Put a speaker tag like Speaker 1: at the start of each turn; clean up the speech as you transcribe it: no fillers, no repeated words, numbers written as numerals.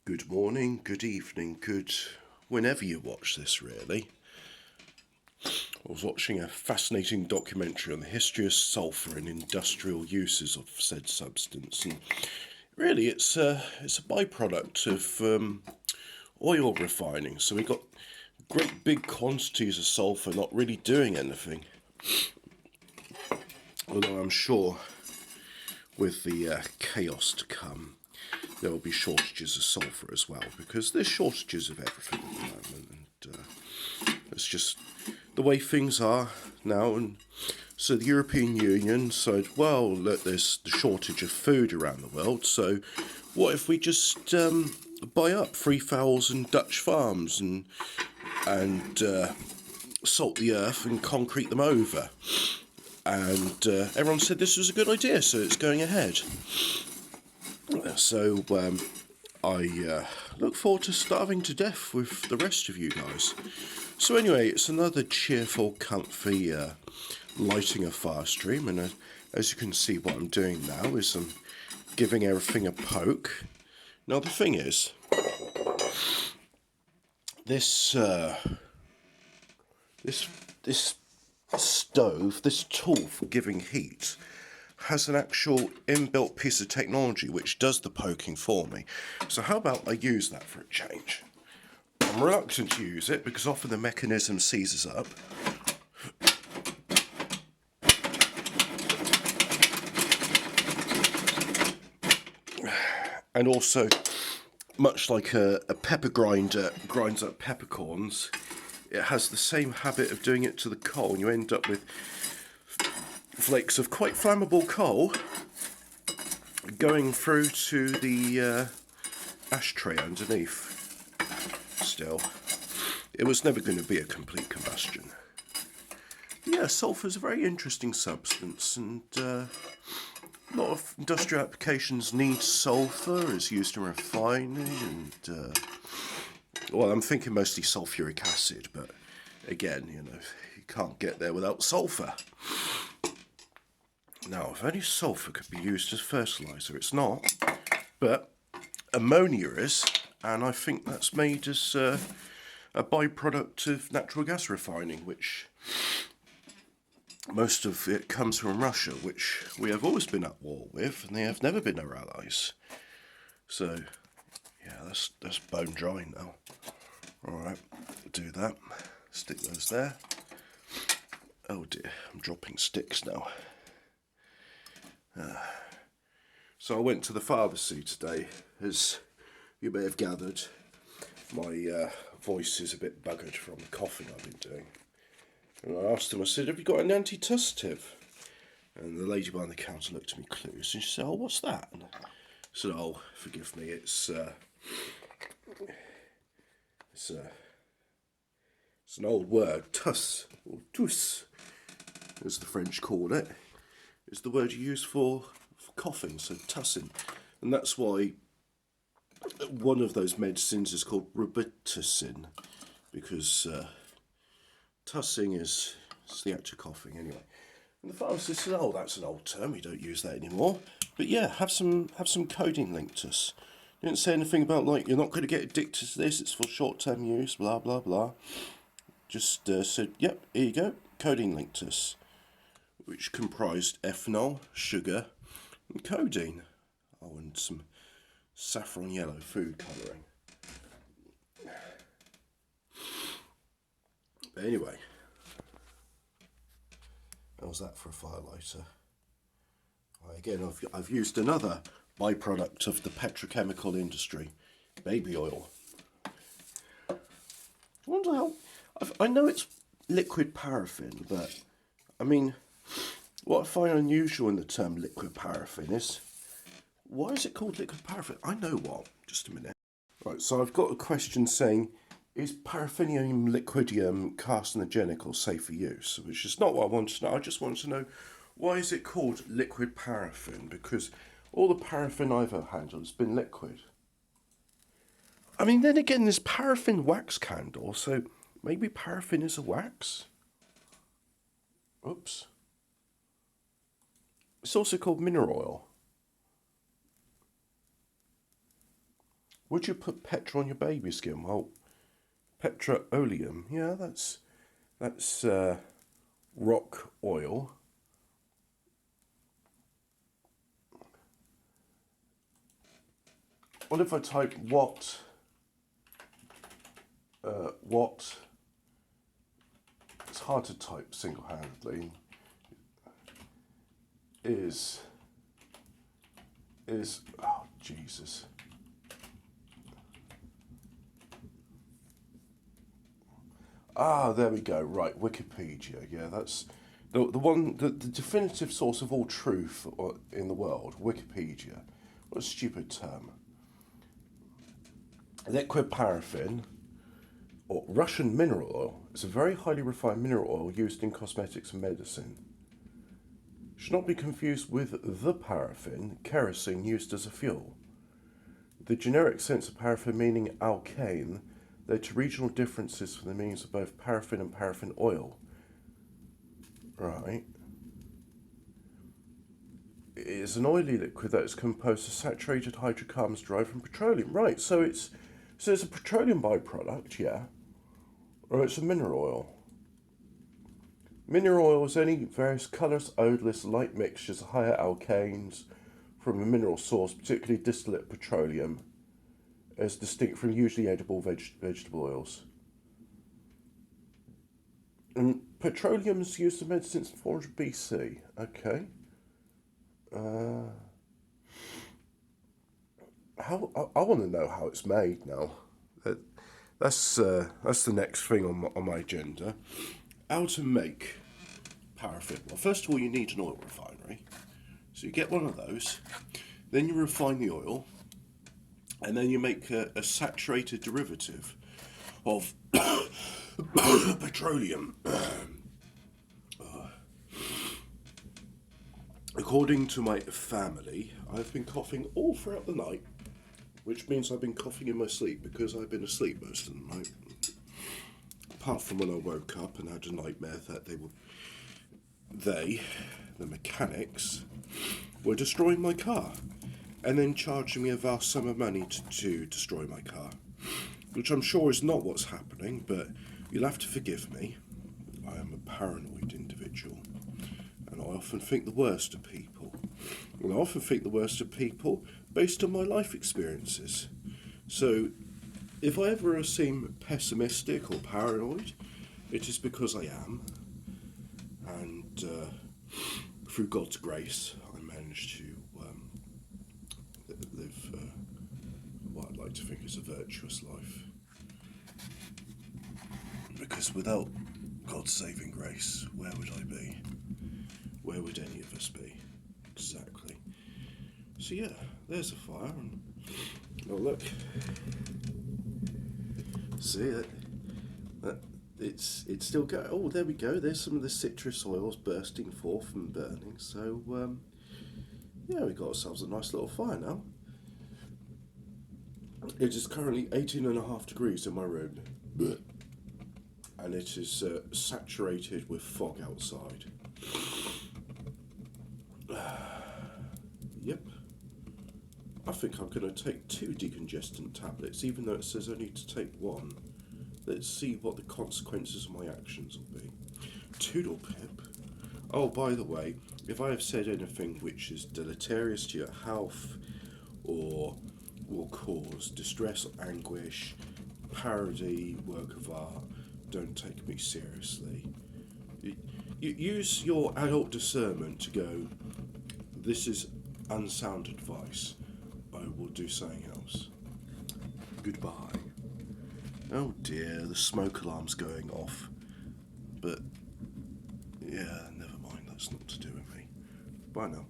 Speaker 1: Good morning, good evening, good whenever you watch this, really. I was watching a fascinating documentary on the history of sulphur and industrial uses of said substance, and really it's a byproduct of oil refining. So we got great big quantities of sulphur not really doing anything. Although I'm sure with the chaos to come, there will be shortages of sulphur as well, because there's shortages of everything at the moment, and it's just the way things are now. And so the European Union said, well, look, there's the shortage of food around the world, so what if we just buy up 3,000 Dutch farms and salt the earth and concrete them over? And everyone said this was a good idea, so it's going ahead. So I look forward to starving to death with the rest of you guys. So anyway, it's another cheerful, comfy lighting a fire stream, and as you can see, what I'm doing now is I'm giving everything a poke. Now the thing is, this stove, this tool for giving heat, has an actual inbuilt piece of technology which does the poking for me. So how about I use that for a change? I'm reluctant to use it because often the mechanism seizes up. And also, much like a pepper grinder grinds up peppercorns, it has the same habit of doing it to the coal, and you end up with flakes of quite flammable coal going through to the ashtray underneath. Still, it was never going to be a complete combustion. Yeah, sulphur is a very interesting substance, and a lot of industrial applications need sulphur. It's used in refining, and well, I'm thinking mostly sulfuric acid, but again, you can't get there without sulphur. Now, if only sulphur could be used as fertiliser, it's not, but ammonia is, and I think that's made as a byproduct of natural gas refining, which most of it comes from Russia, which we have always been at war with, and they have never been our allies. So, yeah, that's bone dry now. Alright, do that. Stick those there. Oh dear, I'm dropping sticks now. So I went to the pharmacy today. As you may have gathered, my voice is a bit buggered from the coughing I've been doing. And I asked him, I said, have you got an antitussative? And the lady behind the counter looked at me clueless, and she said, oh, what's that? And I said, oh, forgive me, it's an old word, tuss, or tous, as the French call it. It's the word you use for coughing, so tussing. And that's why one of those medicines is called Robitussin, because tussing is the act of coughing anyway. And the pharmacist said, oh, that's an old term, we don't use that anymore. But yeah, have some codeine linked tuss. Didn't say anything about, like, you're not going to get addicted to this, it's for short-term use, blah, blah, blah. Just said, yep, here you go, codeine linked tuss, which comprised ethanol, sugar, and codeine. Oh, and some saffron yellow food colouring. But anyway, how's that for a fire lighter? Again, I've used another byproduct of the petrochemical industry, baby oil. I wonder how. I know it's liquid paraffin, but I mean, what I find unusual in the term liquid paraffin is, why is it called liquid paraffin? I know what. Just a minute. Right, so I've got a question saying, is paraffinium liquidium carcinogenic or safe for use? Which is not what I want to know. I just want to know, why is it called liquid paraffin? Because all the paraffin I've ever handled has been liquid. I mean, then again, there's paraffin wax candle, so maybe paraffin is a wax? Oops. It's also called mineral oil. Would you put petra on your baby skin? Well, petroleum, yeah, that's rock oil. What if I type what it's hard to type single-handedly, is oh Jesus. Ah, there we go. Right, Wikipedia. Yeah, that's the definitive source of all truth in the world. Wikipedia. What a stupid term. Liquid paraffin, or Russian mineral oil, is a very highly refined mineral oil used in cosmetics and medicine. Should not be confused with the paraffin, kerosene used as a fuel. The generic sense of paraffin meaning alkane led to regional differences for the meanings of both paraffin and paraffin oil. Right. It is an oily liquid that is composed of saturated hydrocarbons derived from petroleum. Right, so it's a petroleum byproduct, yeah. Or it's a mineral oil. Mineral oil is any various colourless, odourless, light mixtures of higher alkanes from a mineral source, particularly distillate petroleum, as distinct from usually edible vegetable oils. And petroleum is used in medicine since 400 BC. Okay. I want to know how it's made now. That's the next thing on my agenda. How to make paraffin. Well, first of all, you need an oil refinery. So you get one of those, then you refine the oil, and then you make a saturated derivative of petroleum. According to my family, I've been coughing all throughout the night, which means I've been coughing in my sleep because I've been asleep most of the night. Apart from when I woke up and had a nightmare that the mechanics, were destroying my car and then charging me a vast sum of money to destroy my car, which I'm sure is not what's happening, but you'll have to forgive me. I am a paranoid individual, and I often think the worst of people. And I often think the worst of people based on my life experiences. So, if I ever seem pessimistic or paranoid, it is because I am. And through God's grace, I managed to live what I'd like to think is a virtuous life. Because without God's saving grace, where would I be? Where would any of us be? Exactly. So yeah, there's a fire. And, oh look. See that it's still going. Oh, there we go. There's some of the citrus oils bursting forth and burning. So yeah, we got ourselves a nice little fire now. It is currently 18.5 degrees in my room, and it is saturated with fog outside. Yep. I think I'm going to take 2 decongestant tablets, even though it says only to take 1. Let's see what the consequences of my actions will be. Toodle pip. Oh, by the way, if I have said anything which is deleterious to your health or will cause distress, anguish, parody, work of art, don't take me seriously. You use your adult discernment to go, this is unsound advice. I will do something else. Goodbye. Oh dear, the smoke alarm's going off. But, yeah, never mind, that's not to do with me. Bye now.